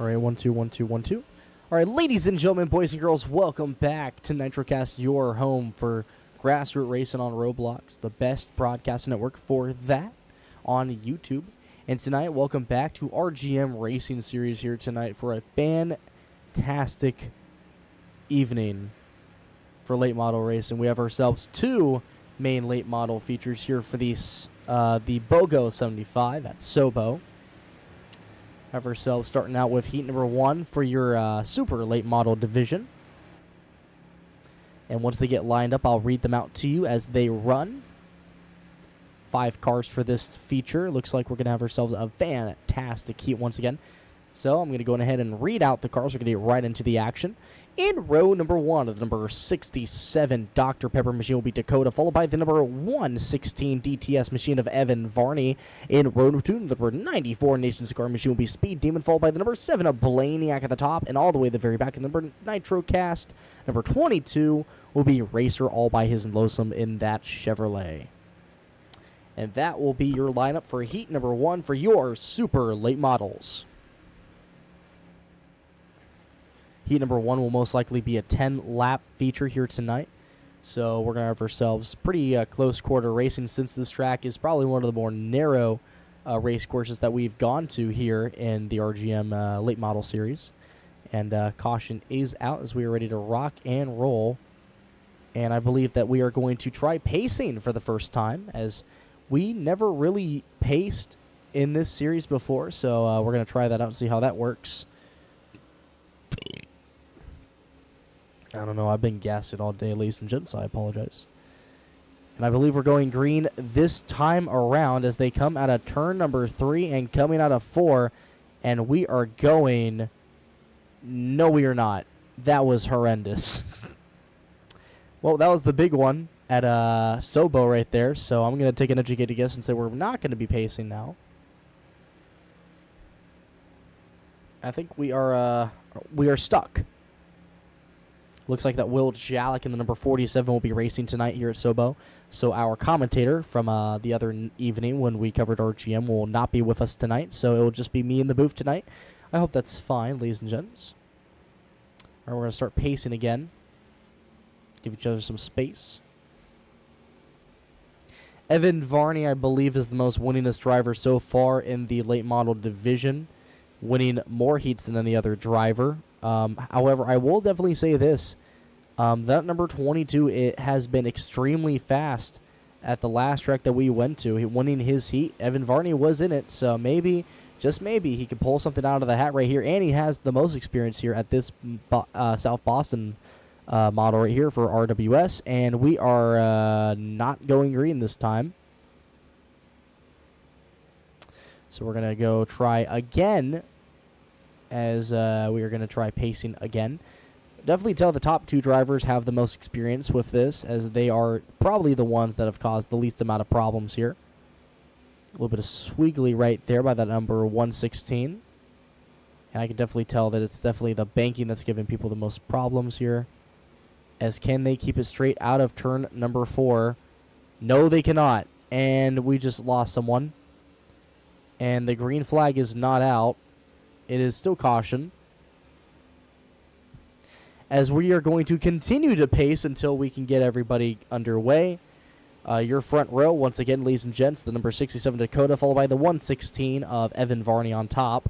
All right, 1 2 1 2 1 2. All right, ladies and gentlemen, boys and girls, welcome back to NitroCast, your home for grassroots racing on Roblox, the best broadcast network for that on YouTube. And tonight, welcome back to RGM Racing Series here tonight for a fantastic evening for late model racing. We have ourselves two main late model features here for these, the BOGO 75 at SOBO. Have ourselves starting out with heat number 1 for your super late model division. And once they get lined up, I'll read them out to you as they run. 5 cars for this feature. Looks like we're going to have ourselves a fantastic heat once again. So I'm going to go ahead and read out the cars. We're going to get right into the action. In row number 1 of the number 67 Dr. Pepper machine will be Dakota, followed by the number 116 DTS machine of Evan Varney. In row number 2, the number 94 Nation Cigar machine will be Speed Demon, followed by the number 7 of Blaniac at the top, and all the way at the very back, the number NitroCast. Number 22 will be Racer all by his lonesome in that Chevrolet. And that will be your lineup for heat number 1 for your super late models. Heat number 1 will most likely be a 10-lap feature here tonight. So we're going to have ourselves pretty close quarter racing, since this track is probably one of the more narrow race courses that we've gone to here in the RGM late model series. And caution is out as we are ready to rock and roll. And I believe that we are going to try pacing for the first time, as we never really paced in this series before. So we're going to try that out and see how that works. I don't know, I've been gassing all day, ladies and gents, so I apologize. And I believe we're going green this time around as they come out of turn number 3 and coming out of 4. And we are going... No, we are not. That was horrendous. Well, that was the big one at SOBO right there. So I'm going to take an educated guess and say we're not going to be pacing now. I think we are stuck. Looks like that Will Jalek in the number 47 will be racing tonight here at SOBO. So our commentator from the other evening when we covered RGM will not be with us tonight. So it will just be me in the booth tonight. I hope that's fine, ladies and gents. All right, we're going to start pacing again. Give each other some space. Evan Varney, I believe, is the most winningest driver so far in the late model division, winning more heats than any other driver. However, I will definitely say this. That number 22, it has been extremely fast at the last track that we went to. Winning his heat, Evan Varney was in it, so maybe, just maybe, he could pull something out of the hat right here. And he has the most experience here at this South Boston model right here for RWS. And we are not going green this time. So we're going to go try again, as we are going to try pacing again. Definitely tell the top 2 drivers have the most experience with this, as they are probably the ones that have caused the least amount of problems here. A little bit of squiggly right there by that number 116. And I can definitely tell that it's definitely the banking that's giving people the most problems here. As can they keep it straight out of turn number 4? No, they cannot. And we just lost someone. And the green flag is not out. It is still caution, as we are going to continue to pace until we can get everybody underway. Your front row, once again, ladies and gents, the number 67 Dakota, followed by the 116 of Evan Varney on top.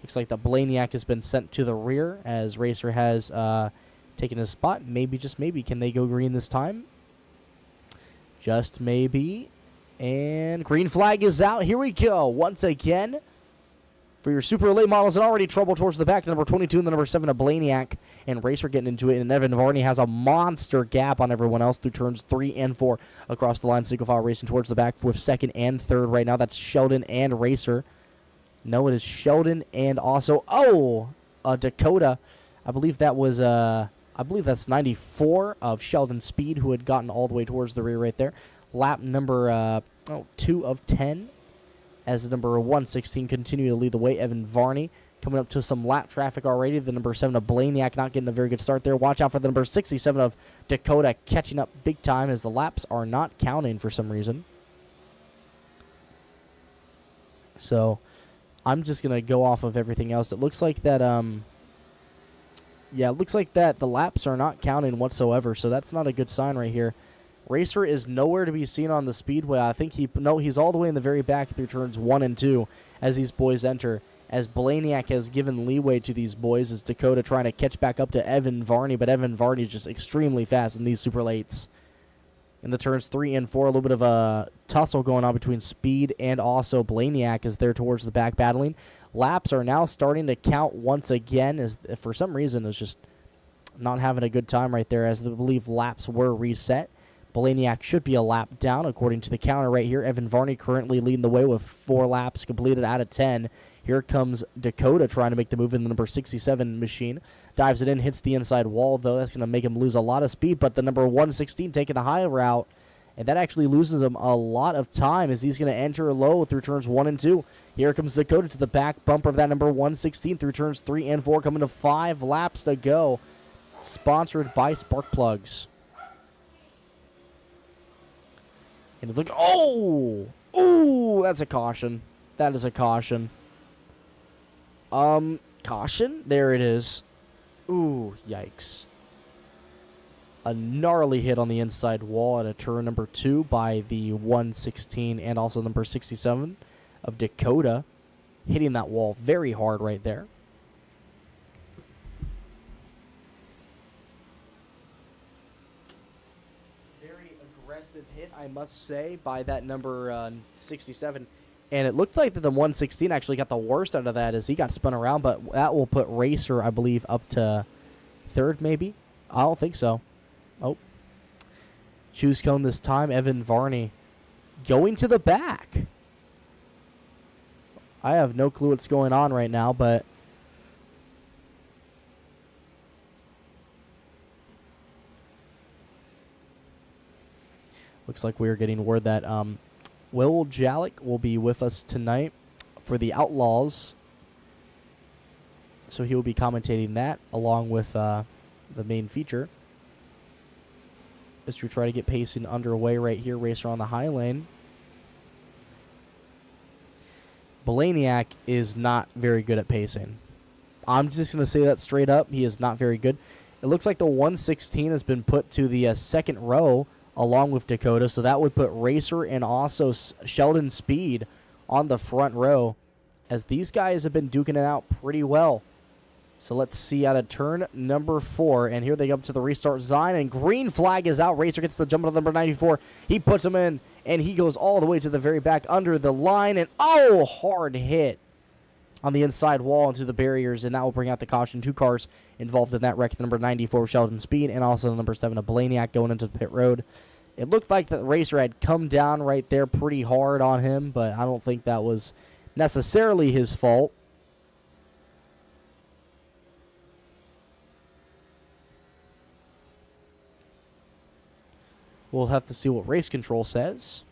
Looks like the Blaniac has been sent to the rear, as Racer has taken his spot. Maybe, just maybe, can they go green this time? Just maybe. And green flag is out. Here we go once again. For your super late models, and already trouble towards the back, number 22 and the number 7 of Blaniac, and Racer getting into it, and Evan Varney has a monster gap on everyone else through turns 3 and 4 across the line. Single file racing towards the back with 2nd and 3rd right now. That's Sheldon and Racer. No, it is Sheldon and also, Dakota. I believe that was, I believe that's 94 of Sheldon Speed, who had gotten all the way towards the rear right there. Lap number 2 of 10. As the number 116 continue to lead the way. Evan Varney coming up to some lap traffic already. The number 7 of Blaniac not getting a very good start there. Watch out for the number 67 of Dakota catching up big time, as the laps are not counting for some reason. So I'm just going to go off of everything else. It looks like that, yeah, it looks like that the laps are not counting whatsoever, so that's not a good sign right here. Racer is nowhere to be seen on the speedway. I think he's all the way in the very back through turns 1 and 2 as these boys enter. As Blaniak has given leeway to these boys, as Dakota trying to catch back up to Evan Varney, but Evan Varney is just extremely fast in these super lates. In the turns 3 and 4, a little bit of a tussle going on between Speed and also Blaniak as they're towards the back battling. Laps are now starting to count once again, as for some reason it's just not having a good time right there, as I believe laps were reset. Blaniak should be a lap down according to the counter right here. Evan Varney currently leading the way with 4 laps completed out of 10. Here comes Dakota trying to make the move in the number 67 machine. Dives it in, hits the inside wall, though. That's going to make him lose a lot of speed, but the number 116 taking the high route, and that actually loses him a lot of time as he's going to enter low through turns 1 and 2. Here comes Dakota to the back bumper of that number 116 through turns 3 and 4, coming to 5 laps to go. Sponsored by Spark Plugs. And it's like, oh, that's a caution. That is a caution. Caution? There it is. Ooh, yikes. A gnarly hit on the inside wall at a turn number 2 by the 116 and also number 67 of Dakota. Hitting that wall very hard right there. Hit, I must say, by that number 67, and it looked like that the 116 actually got the worst out of that as he got spun around, but that will put Racer, I believe, up to 3rd, maybe. I don't think so. Oh, choose cone this time. Evan Varney going to the back. I have no clue what's going on right now, but looks like we're getting word that Will Jalek will be with us tonight for the Outlaws. So he will be commentating that along with the main feature. As we try to get pacing underway right here. Racer on the high lane. Blaniak is not very good at pacing. I'm just going to say that straight up. He is not very good. It looks like the 116 has been put to the second row along with Dakota, so that would put Racer and also Sheldon Speed on the front row, as these guys have been duking it out pretty well. So let's see out of turn number 4, and here they come to the restart sign, and green flag is out. Racer gets the jump on number 94. He puts him in, and he goes all the way to the very back under the line, and oh, hard hit on the inside wall into the barriers, and that will bring out the caution. 2 cars involved in that wreck, the number 94 Sheldon Speed and also the number 7 of Blaniak going into the pit road. It looked like the Racer had come down right there pretty hard on him, but I don't think that was necessarily his fault. We'll have to see what race control says.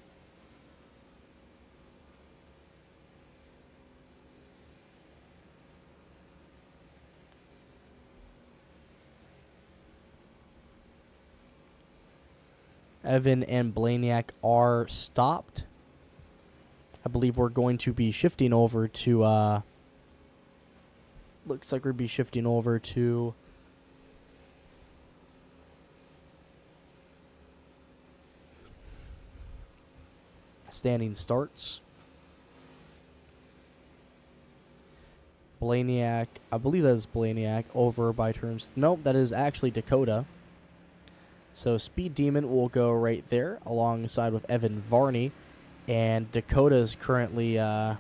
Evan and Blaniak are stopped. I believe we're going to be shifting over to, looks like we'll be shifting over to standing starts. Blaniak, I believe that is Blaniak over by turns. Nope, that is actually Dakota. So Speed Demon will go right there alongside with Evan Varney. And Dakota is currently not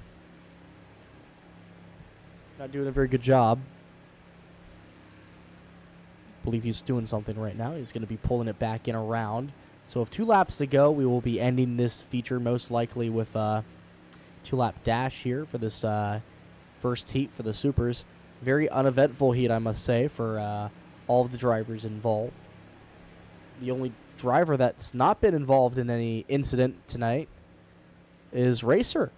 doing a very good job. I believe he's doing something right now. He's going to be pulling it back in around. So with 2 laps to go, we will be ending this feature most likely with a 2-lap dash here for this first heat for the Supers. Very uneventful heat, I must say, for all of the drivers involved. The only driver that's not been involved in any incident tonight is Racer.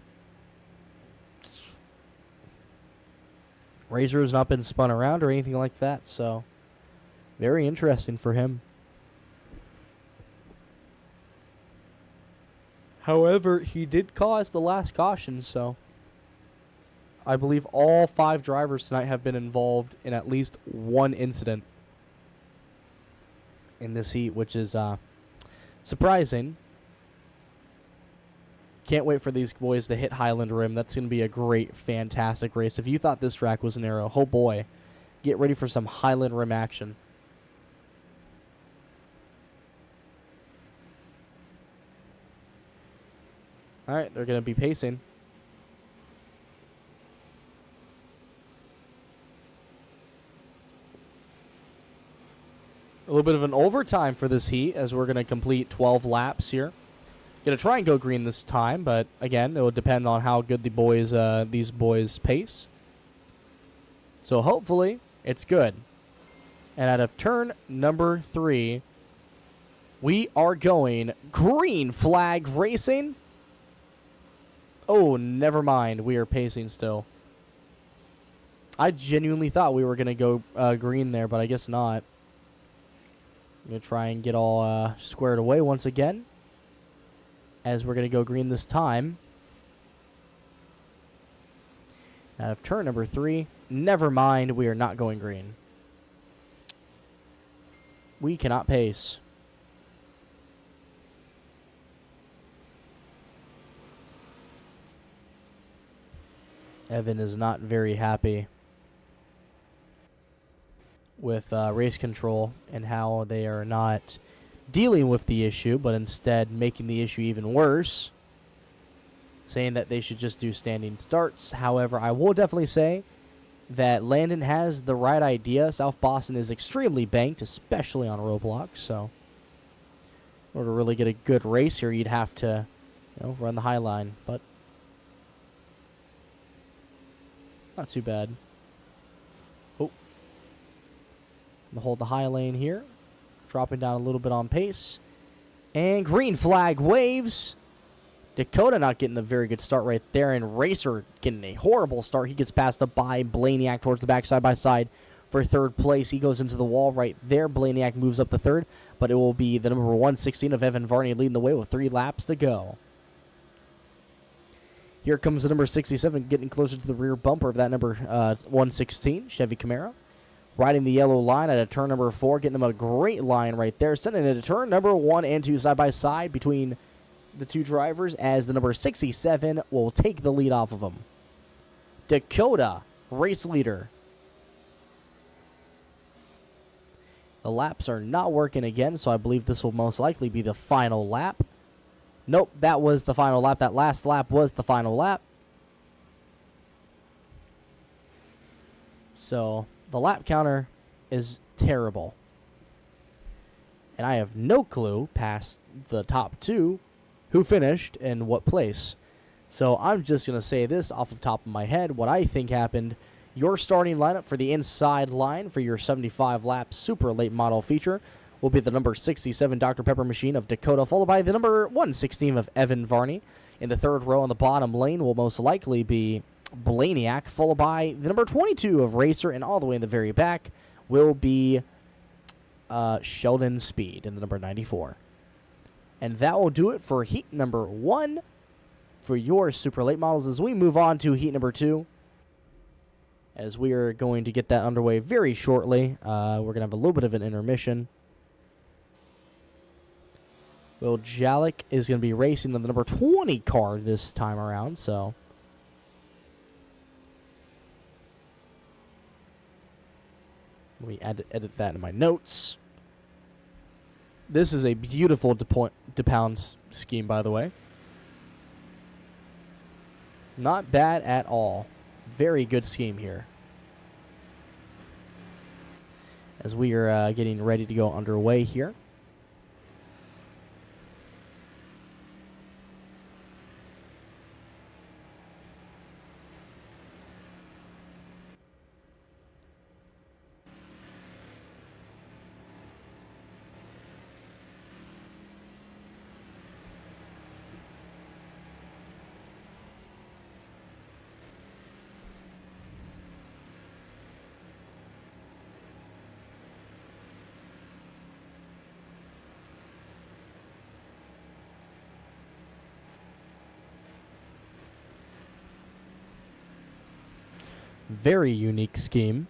Racer has not been spun around or anything like that, so very interesting for him. However, he did cause the last caution, so I believe all 5 drivers tonight have been involved in at least one incident in this heat, which is surprising. Can't wait for these boys to hit Highland Rim. That's going to be a great, fantastic race. If you thought this track was narrow, oh boy, get ready for some Highland Rim action. All right, they're going to be pacing. A little bit of an overtime for this heat as we're going to complete 12 laps here. Going to try and go green this time, but again, it will depend on how good these boys pace. So hopefully it's good. And out of turn number 3, we are going green flag racing. Oh, never mind. We are pacing still. I genuinely thought we were going to go green there, but I guess not. I'm going to try and get all squared away once again, as we're going to go green this time. Out of turn number 3, never mind, we are not going green. We cannot pace. Evan is not very happy with race control and how they are not dealing with the issue, but instead making the issue even worse, saying that they should just do standing starts. However, I will definitely say that Landon has the right idea. South Boston is extremely banked, especially on roadblocks, so in order to really get a good race here, you'd have to, run the high line, but not too bad. Oh, hold the high lane here. Dropping down a little bit on pace. And green flag waves. Dakota not getting a very good start right there. And Racer getting a horrible start. He gets passed up by Blaniak towards the back side by side for third place. He goes into the wall right there. Blaniak moves up to third. But it will be the number 116 of Evan Varney leading the way with 3 laps to go. Here comes the number 67 getting closer to the rear bumper of that number 116 Chevy Camaro. Riding the yellow line at a turn number 4, getting them a great line right there. Sending it to turn number 1 and 2 side by side between the 2 drivers as the number 67 will take the lead off of them. Dakota, race leader. The laps are not working again, so I believe this will most likely be the final lap. Nope, that was the final lap. That last lap was the final lap. So the lap counter is terrible. And I have no clue past the top 2 who finished and what place. So I'm just going to say this off the top of my head, what I think happened. Your starting lineup for the inside line for your 75-lap super late model feature will be the number 67 Dr. Pepper machine of Dakota, followed by the number 116 of Evan Varney. In the third row on the bottom lane will most likely be Blaniak, followed by the number 22 of Racer, and all the way in the very back will be Sheldon Speed in the number 94. And that will do it for heat number 1 for your super late models as we move on to heat number 2. As we are going to get that underway very shortly. We're going to have a little bit of an intermission. Will Jalik is going to be racing on the number 20 car this time around, so let me edit that in my notes. This is a beautiful to-pound scheme, by the way. Not bad at all. Very good scheme here. As we are getting ready to go underway here. Very unique scheme.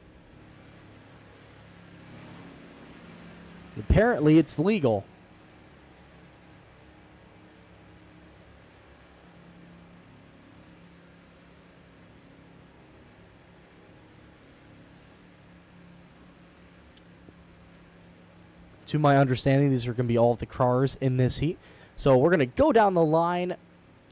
Apparently, it's legal. To my understanding, these are going to be all of the cars in this heat. So we're going to go down the line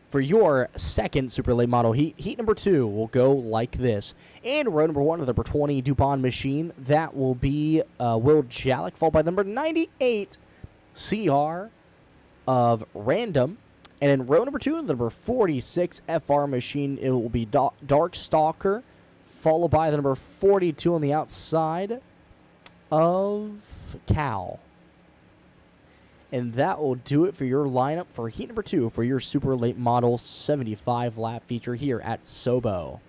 for your second super late model heat. Heat number 2 will go like this. And row number 1 of the number 20 DuPont machine, that will be Will Jalek, followed by number 98 CR of Random. And in row number 2 of the number 46 FR machine, it will be Dark Stalker, followed by the number 42 on the outside of Cal. And that will do it for your lineup for heat number 2 for your super late model 75 lap feature here at SOBO.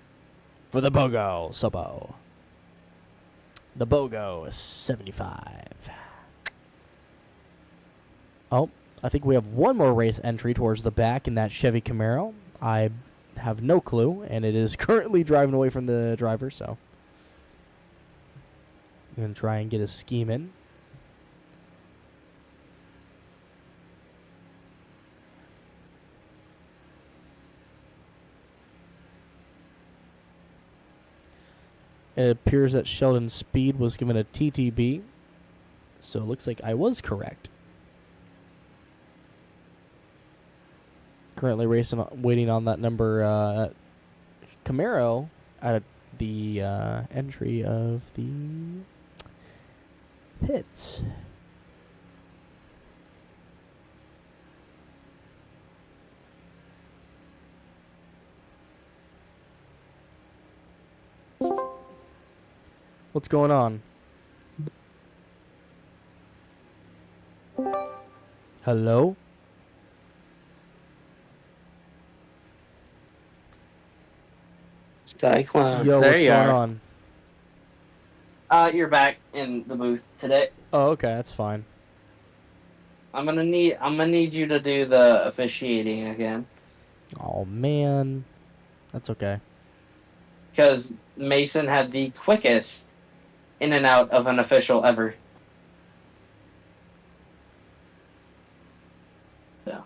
For the BOGO SOBO. The BOGO 75. Oh, I think we have one more race entry towards the back in that Chevy Camaro. I have no clue, and it is currently driving away from the driver, so I'm going to try and get a scheme in. It appears that Sheldon Speed was given a TTB, so it looks like I was correct. Currently racing, waiting on that number Camaro at the entry of the pits. What's going on? Hello? Cyclone. Yo, there what's you going are. on? You're back in the booth today. Oh, okay, that's fine. I'm gonna need you to do the officiating again. Oh man, that's okay. Because Mason had the quickest in and out of an official ever. So,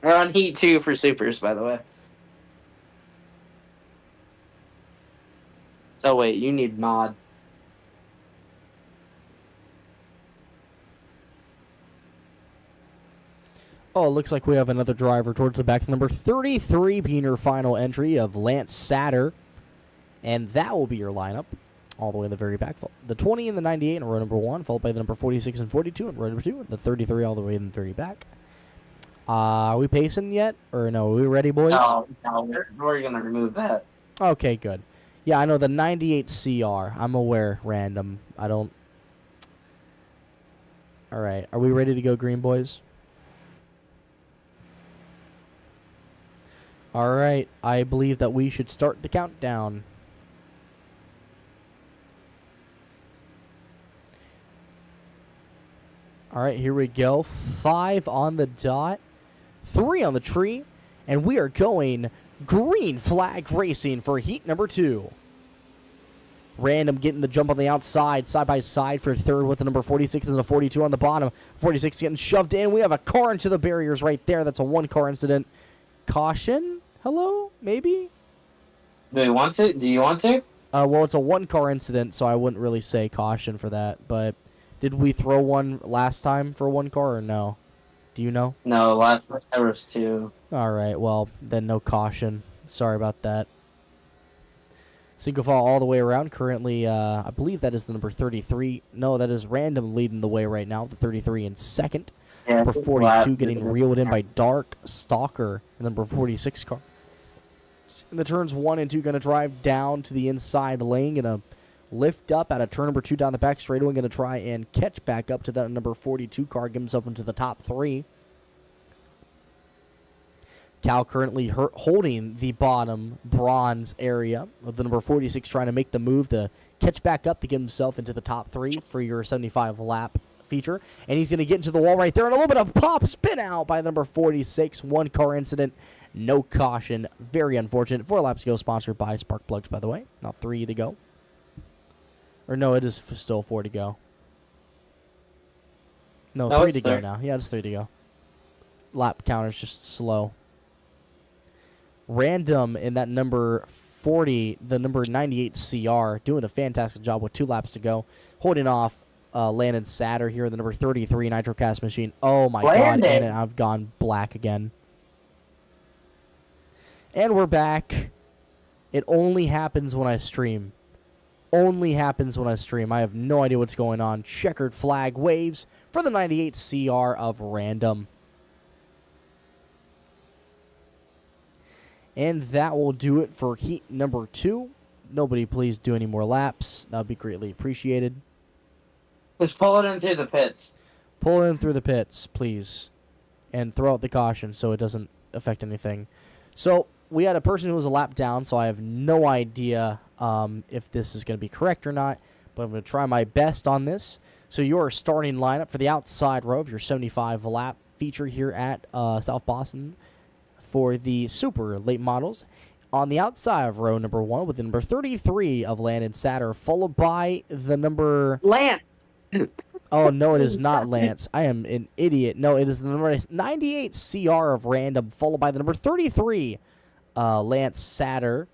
we're on Heat 2 for Supers, by the way. So wait, you need mod. Oh, it looks like we have another driver towards the back. Number 33 being your final entry of Lance Satter. And that will be your lineup all the way in the very back. The 20 and the 98 in row number 1, followed by the number 46 and 42 in row number 2, and the 33 all the way in the very back. Are we pacing yet? Or no, are we ready, boys? No, we're going to remove that. Okay, good. Yeah, I know the 98 CR. I'm aware, Random. I don't... All right, are we ready to go green, boys? All right, I believe that we should start the countdown. All right, here we go. 5 on the dot, 3 on the tree, and we are going green flag racing for heat number 2. Random getting the jump on the outside, side by side for third with the number 46 and the 42 on the bottom. 46 getting shoved in. We have a car into the barriers right there. That's a one-car incident. Caution? Hello? Maybe? Do you want to? Well, it's a one-car incident, so I wouldn't really say caution for that. But did we throw one last time for one car or no? Do you know? No, last time there was 2. All right, well, then no caution. Sorry about that. Single file all the way around. Currently, I believe that is the number 33. No, that is Random leading the way right now. The 33 in second. Yeah, Number 42 getting reeled in by Dark Stalker. And number 46 car. In the turns 1 and 2, going to drive down to the inside lane. Going to lift up out of turn number 2 down the back straightaway. Going to try and catch back up to that number 42 car. Get himself into the top 3. Cal currently holding the bottom bronze area of the number 46, trying to make the move to catch back up to get himself into the top 3 for your 75 lap feature. And he's going to get into the wall right there, and a little bit of pop spin out by the number 46. One car incident No caution. Very unfortunate. 4 laps to go, sponsored by Spark Plugs, by the way. Not 3 to go. Or no, it is still 4 to go. No, 3 to go now. Yeah, it's 3 to go. Lap counter's just slow. Random in that number 40, the number 98 CR, doing a fantastic job with 2 laps to go. Holding off Landon Satter here, the number 33 NitroCast machine. Oh my god, and I've gone black again. And we're back. It only happens when I stream. Only happens when I stream. I have no idea what's going on. Checkered flag waves for the 98 CR of Random. And that will do it for heat number 2. Nobody please do any more laps. That would be greatly appreciated. Just pull it in through the pits. Pull it in through the pits, please. And throw out the caution so it doesn't affect anything. So we had a person who was a lap down, so I have no idea if this is going to be correct or not. But I'm going to try my best on this. So your starting lineup for the outside row of your 75 lap feature here at South Boston for the super late models. On the outside of row number 1 with the number 33 of Landon Satter, followed by the number... Lance! Oh, no, it is not Lance. I am an idiot. No, it is the number 98 CR of Random, followed by the number 33, Lance Satter,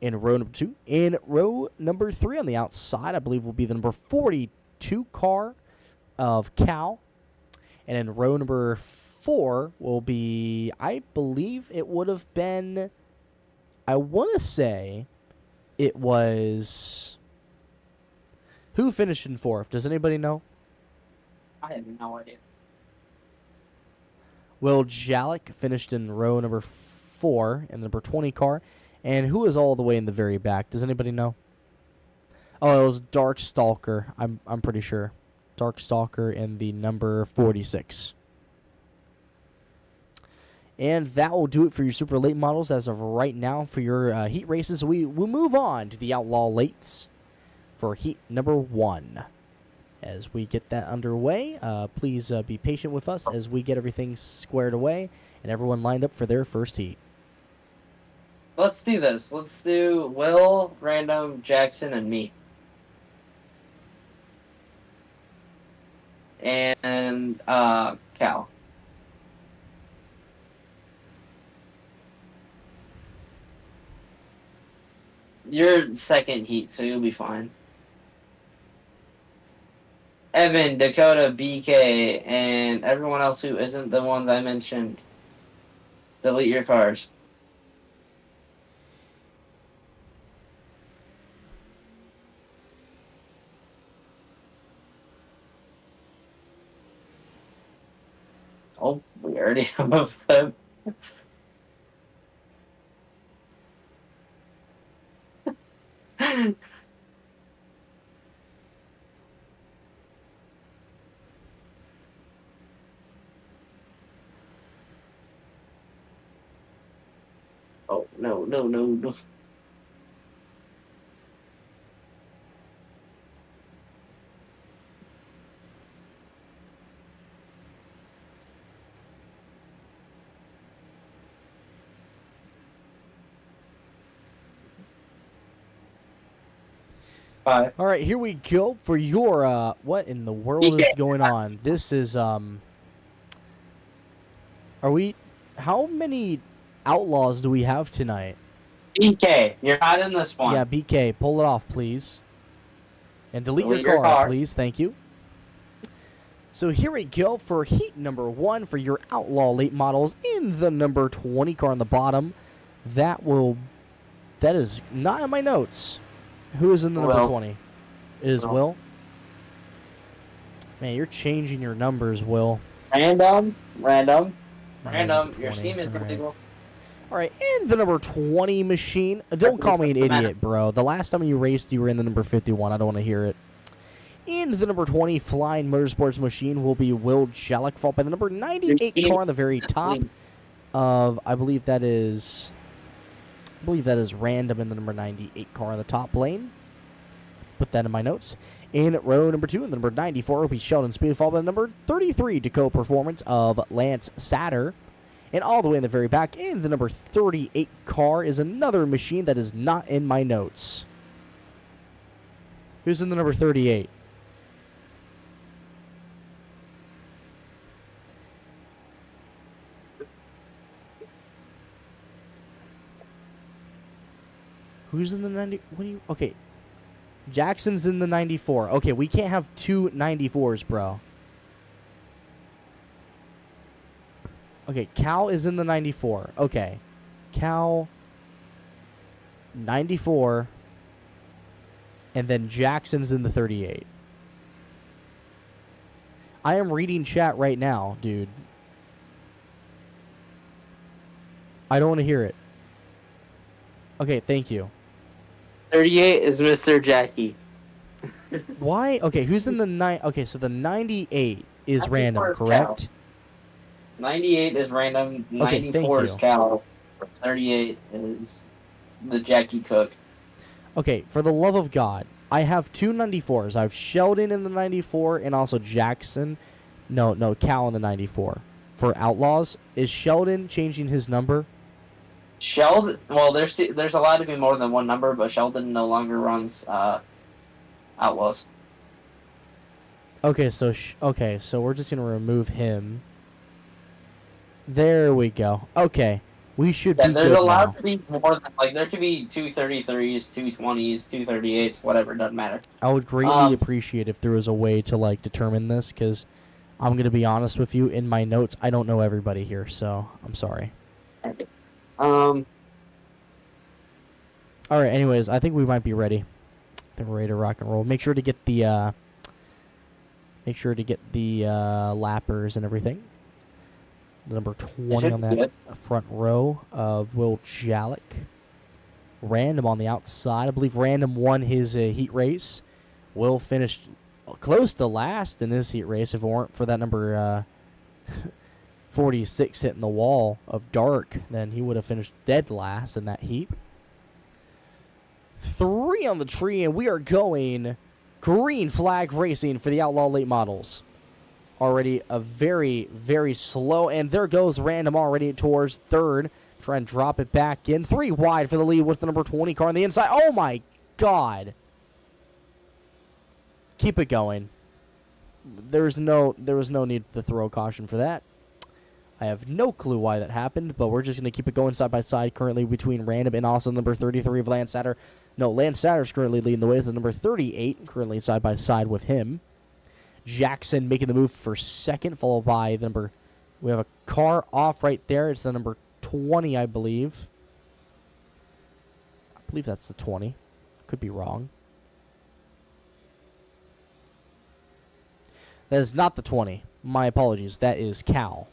in row number 2. In row number 3 on the outside, I believe will be the number 42 car of Cal. And in row number 4 will be, I believe it would have been, I want to say it was... Who finished in 4th? Does anybody know? I have no idea. Will Jalek finished in row number 4 in the number 20 car. And who is all the way in the very back? Does anybody know? Oh, it was Dark Stalker. I'm pretty sure. Dark Stalker in the number 46. And that will do it for your super late models as of right now for your heat races. We'll move on to the Outlaw Lates for heat number 1. As we get that underway, please be patient with us as we get everything squared away and everyone lined up for their first heat. Let's do this. Let's do Will, Random, Jackson, and me. And Cal. You're second heat, so you'll be fine. Evan, Dakota, BK, and everyone else who isn't the ones I mentioned. Delete your cars. Oh, we already have a flip. Oh, no. All right, here we go for your, what in the world is going on? This is, how many outlaws do we have tonight? BK, you're not in this one. Yeah, BK, pull it off, please. And delete your car, please, thank you. So here we go for heat number 1 for your outlaw late models in the number 20 car on the bottom. That is not in my notes. Who is in the number 20? Is Will? Man, you're changing your numbers, Will. Random. Your team is illegal. All right, in the number 20 machine. Don't call me an idiot, bro. The last time you raced, you were in the number 51. I don't want to hear it. In the number 20 Flying Motorsports machine will be Will Jalek, followed by the number 98 car on the very top of, I believe that is Random in the number 98 car on the top lane. Put that in my notes. In row number 2, in the number 94 will be Sheldon Speed, followed by the number 33 Dakota Performance of Lance Satter. And all the way in the very back, in the number 38 car, is another machine that is not in my notes. Who's in the number 38? Who's in the 90? What do you... Okay. Jackson's in the 94. Okay, we can't have two 94s, bro. Okay, Cal is in the 94. Okay. Cal... 94... And then Jackson's in the 38. I am reading chat right now, dude. I don't want to hear it. Okay, thank you. 38 is Mr. Jackie. Why? Okay, who's in the 9? Okay, so the 98 is 94 random, is correct? Cal. 98 is random. Okay, 94 is thank you. Cal. 38 is the Jackie Cook. Okay, for the love of God, I have two 94s. I have Sheldon in the 94 and also Jackson. No, Cal in the 94. For Outlaws, is Sheldon changing his number? Sheldon, well, there's allowed to be more than one number, but Sheldon no longer runs Outlaws. Okay, so we're just gonna remove him. There we go. Okay, we should be There's good allowed now. to be more than, like, there could be 233s, 220s, 238s, whatever, doesn't matter. I would greatly appreciate if there was a way to like determine this, because I'm gonna be honest with you. In my notes, I don't know everybody here, so I'm sorry. All right. Anyways, I think we might be ready. I think we're ready to rock and roll. Make sure to get the lappers and everything. The number 20 on that front row of Will Jalek. Random on the outside. I believe Random won his heat race. Will finished close to last in this heat race. If it weren't for that number 46 hitting the wall of Dark, then he would have finished dead last in that heat. 3 on the tree, and we are going green flag racing for the Outlaw Late Models. Already a very, very slow, and there goes Random already towards third. Try and drop it back in. 3 wide for the lead with the number 20 car on the inside. Oh my God. Keep it going. There was no need to throw a caution for that. I have no clue why that happened, but we're just going to keep it going side by side currently between Random and also number 33 of Lance Satter. No, Lance Satter's currently leading the way. It's the number 38 currently side by side with him. Jackson making the move for second, followed by the number... We have a car off right there. It's the number 20, I believe. I believe that's the 20. Could be wrong. That is not the 20. My apologies. That is Cal.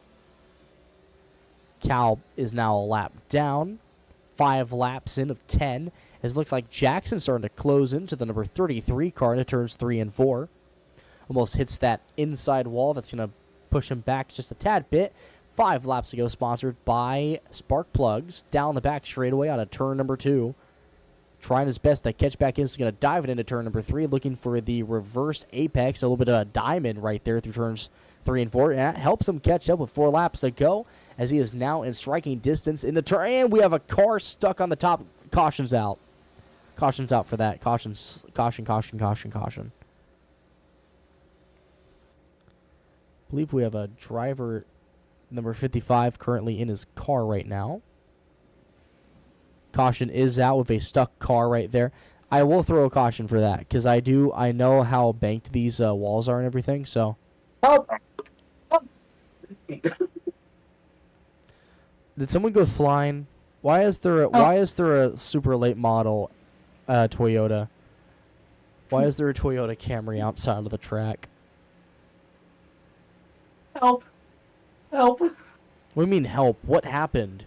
Cal is now a lap down. 5 laps in of 10. It looks like Jackson's starting to close into the number 33 car into turns 3 and 4. Almost hits that inside wall. That's going to push him back just a tad bit. 5 laps ago, sponsored by Spark Plugs. Down the back straightaway out of turn number 2. Trying his best to catch back in. He's going to dive it into turn number 3. Looking for the reverse apex. A little bit of a diamond right there through turns 3 and 4. And that helps him catch up with 4 laps to go, as he is now in striking distance in the turn. And we have a car stuck on the top. Caution's out. Caution's out for that. Caution. I believe we have a driver, number 55, currently in his car right now. Caution is out with a stuck car right there. I will throw a caution for that, because I know how banked these walls are and everything, so. Help! Did someone go flying? Why is there a super late model Toyota? Why is there a Toyota Camry outside of the track? Help! Help! What do you mean help? What happened?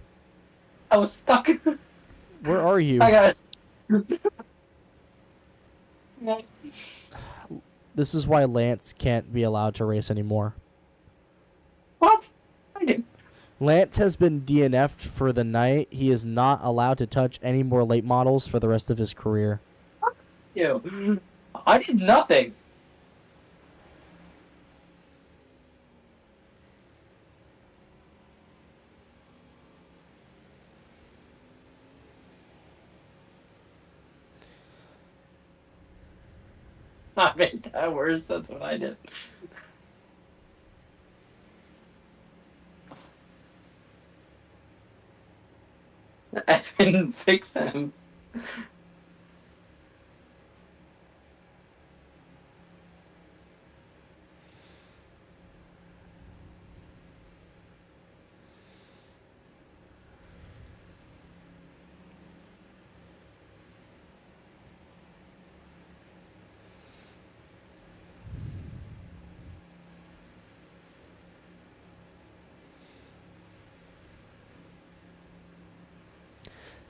I was stuck. Where are you? I got This is why Lance can't be allowed to race anymore. What? I didn't. Lance has been DNF'd for the night. He is not allowed to touch any more late models for the rest of his career. You. I did nothing. I made that worse. That's what I did. Evan, fix him.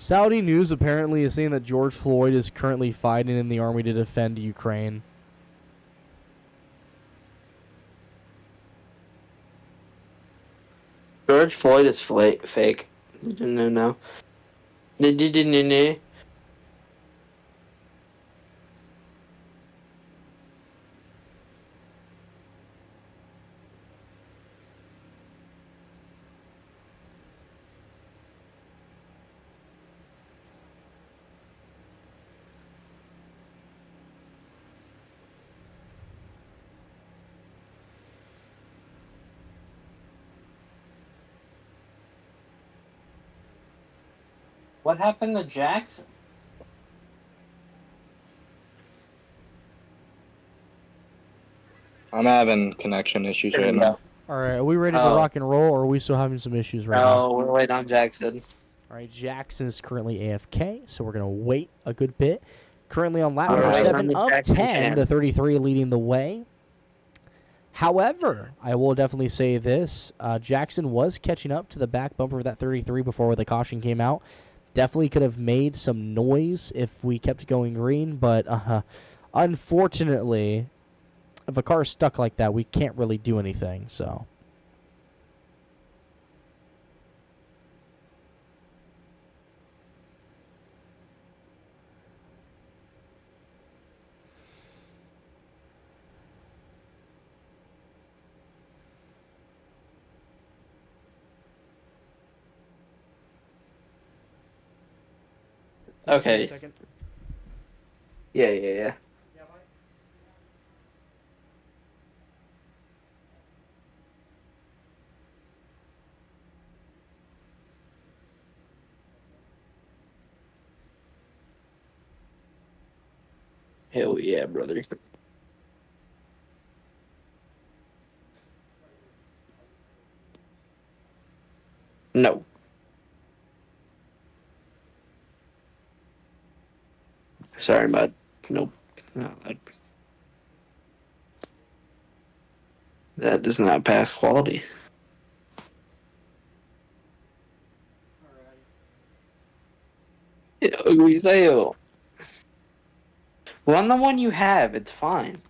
Saudi news apparently is saying that George Floyd is currently fighting in the army to defend Ukraine. George Floyd is fake. No. What happened to Jackson? I'm having connection issues There right we now. go. All right, are we ready to Oh. rock and roll, or are we still having some issues right now? No, we're waiting on Jackson. All right, Jackson is currently AFK, so we're going to wait a good bit. Currently on lap All number right. 7 of Jackson 10, champ. the 33 leading the way. However, I will definitely say this. Jackson was catching up to the back bumper of that 33 before the caution came out. Definitely could have made some noise if we kept going green, but unfortunately, if a car is stuck like that, we can't really do anything, so... Okay. Second. Yeah. Hell yeah, brother. No. Sorry, bud. Nope. No, that does not pass quality. Ugly as hell. Run the one you have. It's fine.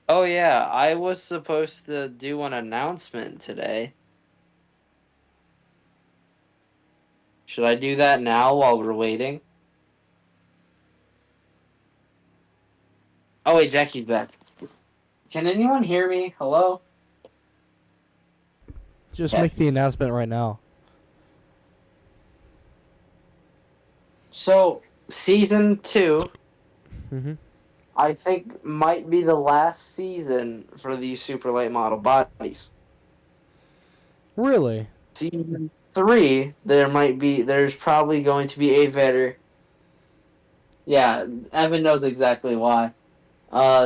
Oh yeah, I was supposed to do an announcement today. Should I do that now while we're waiting? Oh wait, Jackie's back. Can anyone hear me? Hello? Just Yeah. make the announcement right now. So, season 2, Mm-hmm. I think, might be the last season for these super late model bodies. Really? Season 3, there's probably going to be a better. Yeah, Evan knows exactly why.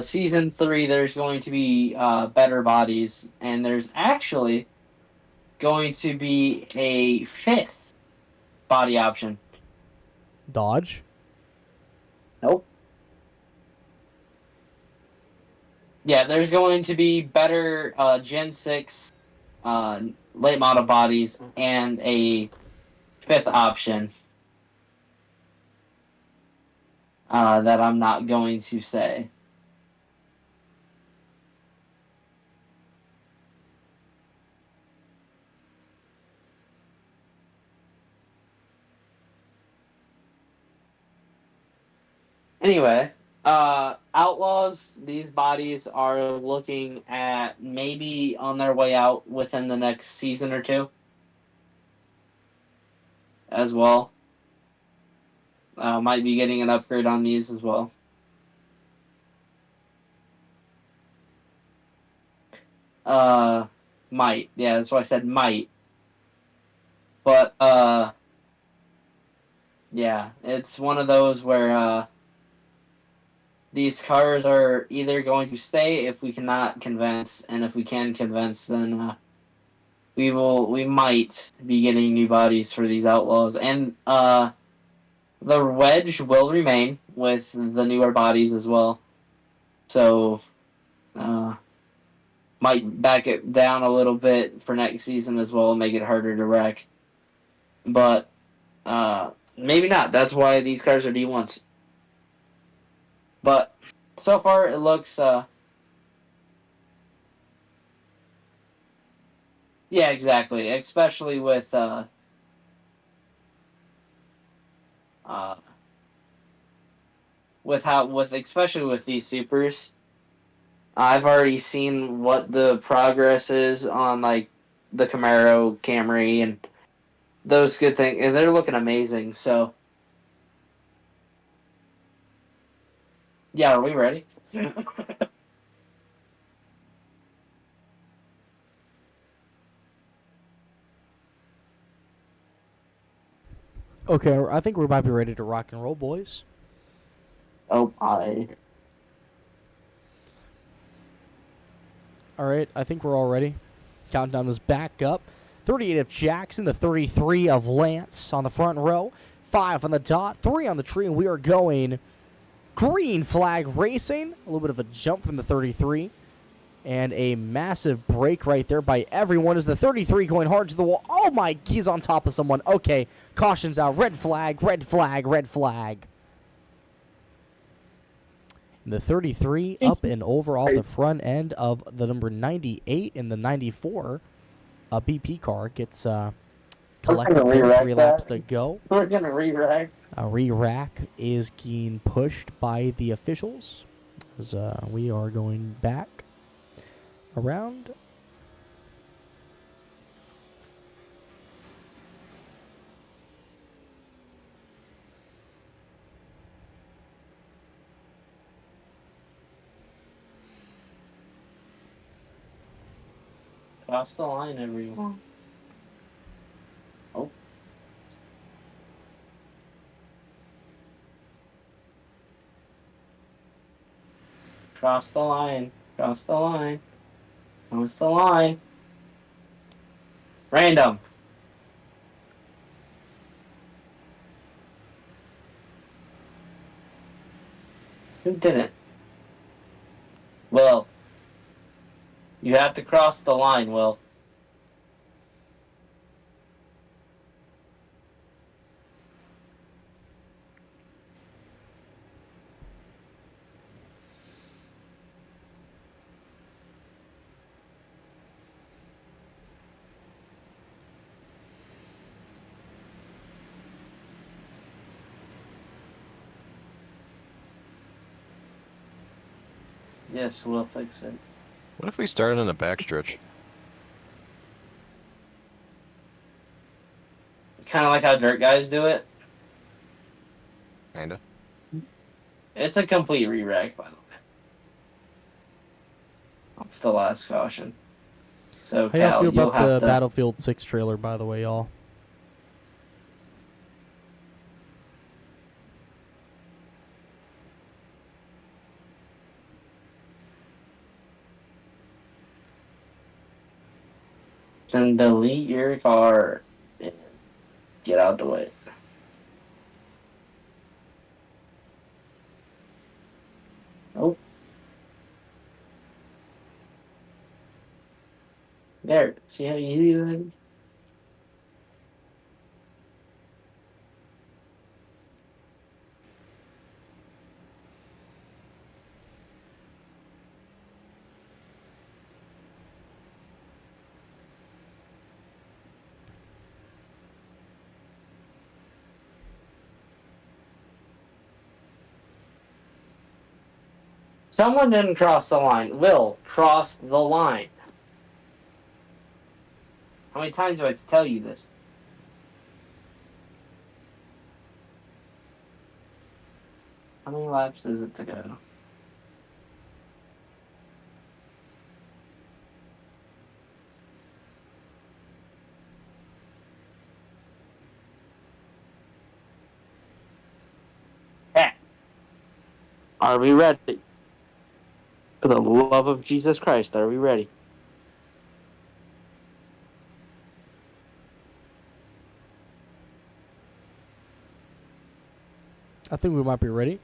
Season 3, there's going to be better bodies, and there's actually going to be a 5th body option. Dodge? Nope. Yeah, there's going to be better Gen 6 late model bodies and a 5th option that I'm not going to say. Anyway, Outlaws, these bodies are looking at maybe on their way out within the next season or two. as well. Might be getting an upgrade on these as well. Might. Yeah, that's why I said might. But, yeah, it's one of those where, these cars are either going to stay if we cannot convince, and if we can convince, then, we might be getting new bodies for these Outlaws. And, the wedge will remain with the newer bodies as well. So, might back it down a little bit for next season as well and make it harder to wreck. But, maybe not. That's why these cars are D1s. But, so far it looks, yeah, exactly. Especially with, especially with these supers. I've already seen what the progress is on, like, the Camaro, Camry, and those good things. And they're looking amazing, so. Yeah, are we ready? Okay, I think we might be ready to rock and roll, boys. Oh, All right, I think we're all ready. Countdown is back up. 38 of Jackson, the 33 of Lance on the front row, 5 on the dot, 3 on the tree, and we are going green flag racing. A little bit of a jump from the 33. And a massive break right there by everyone as the 33 going hard to the wall. Oh my, he's on top of someone. Okay, caution's out. Red flag, red flag, red flag. And the 33 up and over off the front end of the number 98 and the 94. A BP car gets collected there. 3 laps to go. We're going to re-rack. A re-rack is being pushed by the officials as we are going back around. Cross the line, everyone. Oh. Cross the line. Cross the line. Cross the line. Random. Who didn't? Will. You have to cross the line, Will. Yes, we'll fix it. What if we started in a backstretch? Kind of like how dirt guys do it. Kinda. It's a complete re-rack, by the way. Off the last caution. So, How y'all Cal, feel you'll about the have to... Battlefield 6 trailer, by the way, y'all? Then delete your car and get out the way. Oh. There. See how easy that is? Someone didn't cross the line. Will, cross the line. How many times do I have to tell you this? How many laps is it to go? Yeah. Are we ready? For the love of Jesus Christ, are we ready? I think we might be ready.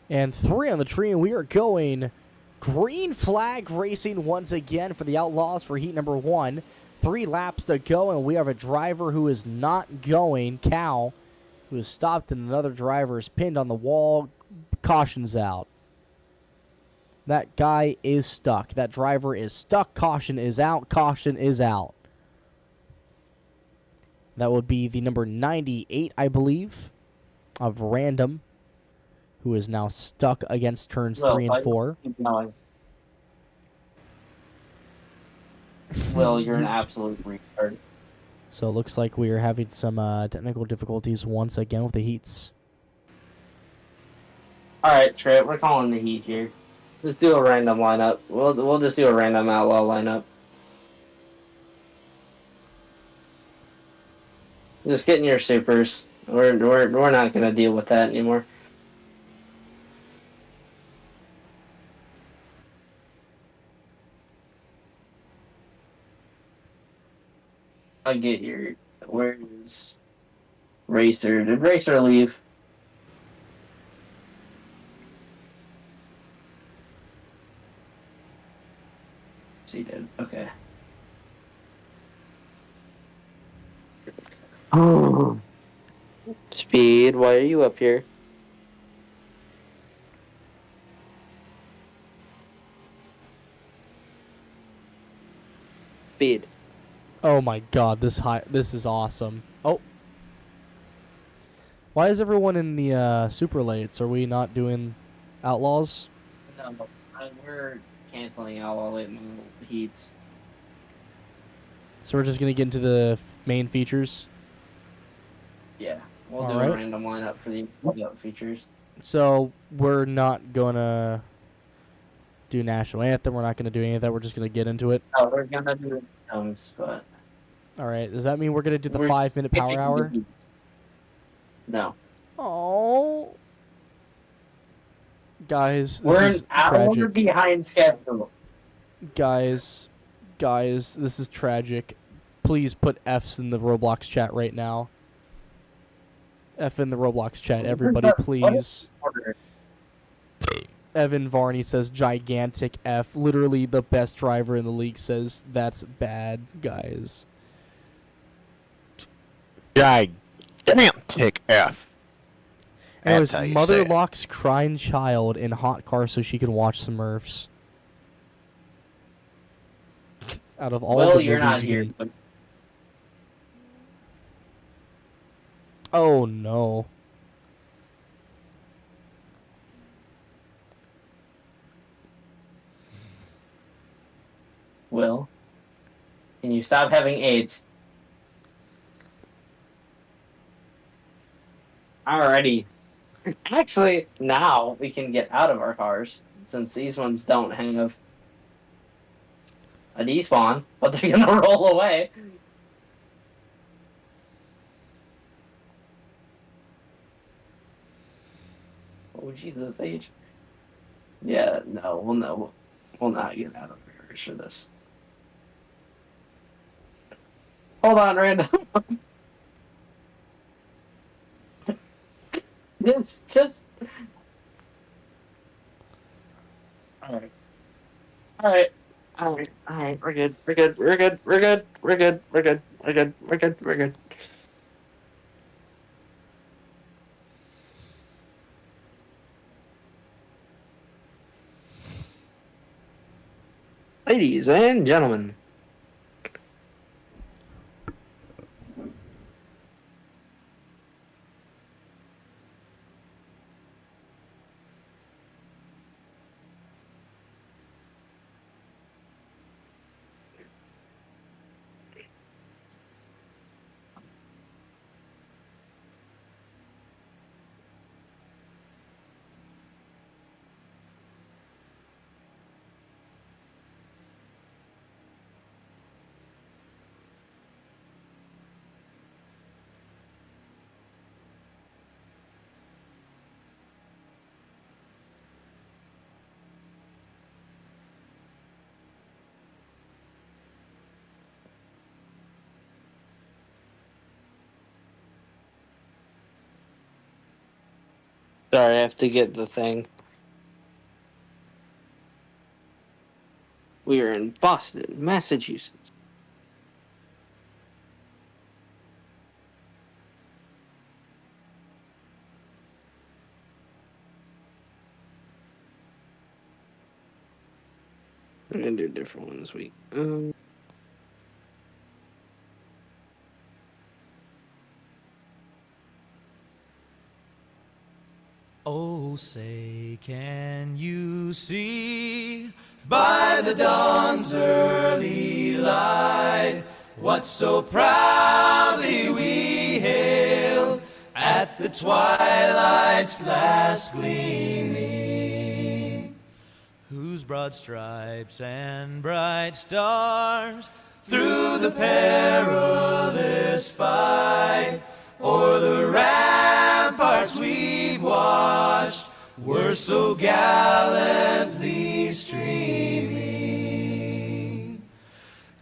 And 3 on the tree, and we are going green flag racing once again for the Outlaws for heat number 1. 3 laps to go, and we have a driver who is not going, Cal, who is stopped, and another driver is pinned on the wall. Caution's out. That guy is stuck. That driver is stuck. Caution is out. Caution is out. That would be the number 98, I believe, of Random, who is now stuck against turns 3 and 4. Will, you're an absolute retard. So it looks like we are having some technical difficulties once again with the heats. Alright, Trip, we're calling the heat here. Just do a random lineup. We'll just do a random outlaw lineup. Just getting your supers. We're not gonna deal with that anymore. I get your. Where's Racer? Did Racer leave? He did. Okay. Oh. Speed, why are you up here? Speed. Oh my god, this is awesome. Oh. Why is everyone in the super lates? Are we not doing Outlaws? No, we're canceling out all the heats. So we're just going to get into the main features? Yeah, we'll All do right. a random lineup for the features. So we're not going to do National Anthem. We're not going to do any of that. We're just going to get into it. No, we're gonna do but All right. Does that mean we're going to do the we're 5-minute power skipping hour? the heats. No, Oh. Guys, this we're is an hour tragic. behind schedule. Guys, this is tragic. Please put F's in the Roblox chat right now. F in the Roblox chat, everybody, please. Evan Varney says gigantic F. Literally the best driver in the league says that's bad, guys. Gigantic F. Anyways, That's how you mother say it. locks crying child in hot car so she can watch Smurfs. Out of all Well, the you're movies not you here. can... But Oh no. Will, can you stop having AIDS? Alrighty. Actually, now we can get out of our cars since these ones don't have a despawn, but they're gonna roll away. Oh Jesus H. Yeah, no, we'll not get out of here for this. Hold on, random. It's just. Alright. Alright. Alright. Alright. We're good. We're good. We're good. We're good. We're good. We're good. We're good. We're good. We're good. Ladies and gentlemen. Sorry, I have to get the thing. We are in Boston, Massachusetts. I'm gonna do a different one this week. Oh, say, can you see by the dawn's early light what so proudly we hailed at the twilight's last gleaming, whose broad stripes and bright stars through the perilous fight o'er the ramparts we've watched were so gallantly streaming,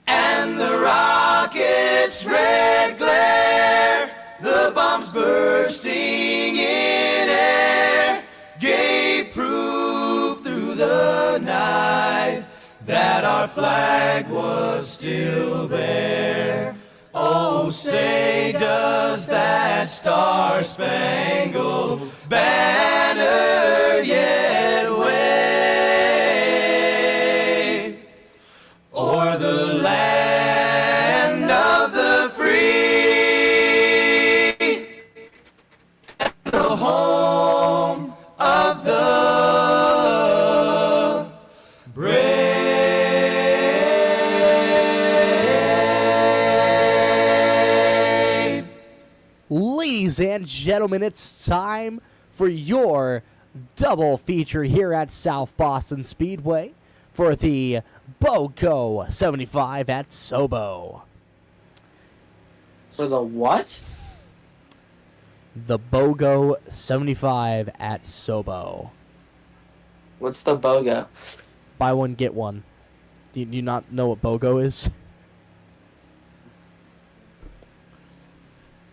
and the rocket's red glare, the bombs bursting in air, gave proof through the night that our flag was still there. Oh, say, does that star-spangled banner yet wave o'er the land of the free, the home of the brave? Ladies and gentlemen, it's time for your double feature here at South Boston Speedway for the BOGO 75 at SOBO. For the what? The BOGO 75 at SOBO. What's the BOGO? Buy one, get one. Do you not know what BOGO is?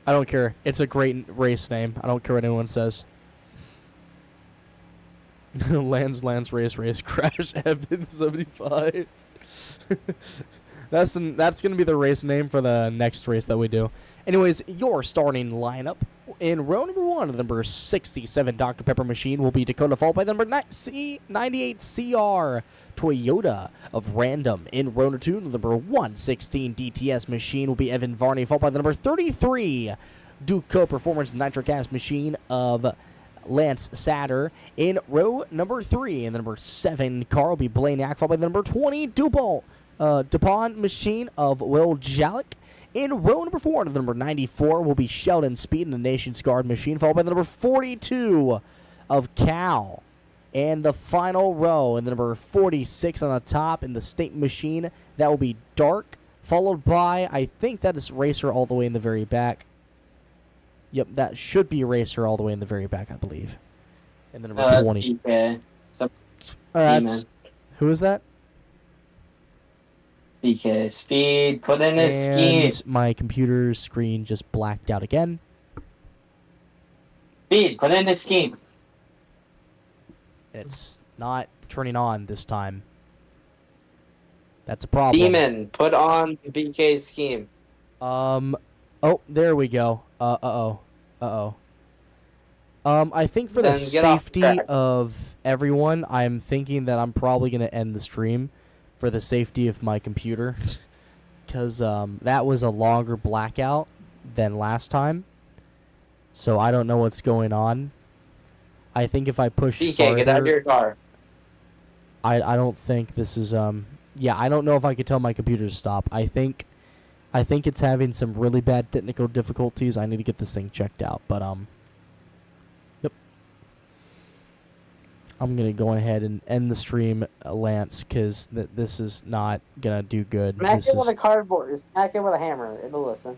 I don't care. It's a great race name. I don't care what anyone says. Lands, race, crash, Evan 75. That's gonna be the race name for the next race that we do. Anyways, your starting lineup in row number 1, the number 67 Dr. Pepper machine will be Dakota, followed by the number 98 CR Toyota of Random. In row number 2, the number 116 DTS machine will be Evan Varney, followed by the number 33 Duco Performance Nitro Gas machine of Lance Satter. In row number 3, and the number 7 car will be Blaniak, followed by the number 20 DuPont machine of Will Jalek. In row number 4, the number 94 will be Sheldon Speed in the Nation's Guard machine, followed by the number 42 of Cal. And the final row, in the number 46 on the top in the State machine, that will be Dark, followed by, I think that is Racer all the way in the very back. Yep, that should be Racer all the way in the very back, I believe. And the number 20. BK. Who is that? BK. Speed. Put in his scheme. And my computer screen just blacked out again. Speed. Put in his scheme. It's not turning on this time. That's a problem. Demon. Put on BK's scheme. Oh, there we go. I think for the Then get off safety track. of everyone, I'm thinking that I'm probably going to end the stream for the safety of my computer. Because that was a longer blackout than last time. So I don't know what's going on. I think if I push BK, farther, get out of your car. I don't think this is yeah, I don't know if I could tell my computer to stop. I think it's having some really bad technical difficulties. I need to get this thing checked out, but yep. I'm going to go ahead and end the stream, Lance, cuz this is not going to do good. Smack it with a cardboard. Smack it with a hammer. It'll listen.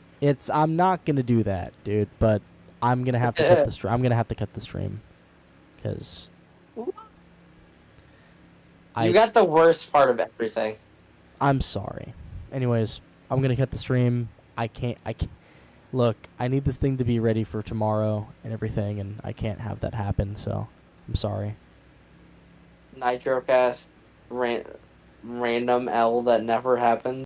I'm not going to do that, dude, but I'm going to have to cut the stream. I'm going to have to cut the stream cuz You got the worst part of everything. I'm sorry. Anyways, I'm gonna cut the stream. I Look, I need this thing to be ready for tomorrow and everything, and I can't have that happen, so I'm sorry. Nitrocast random L that never happened.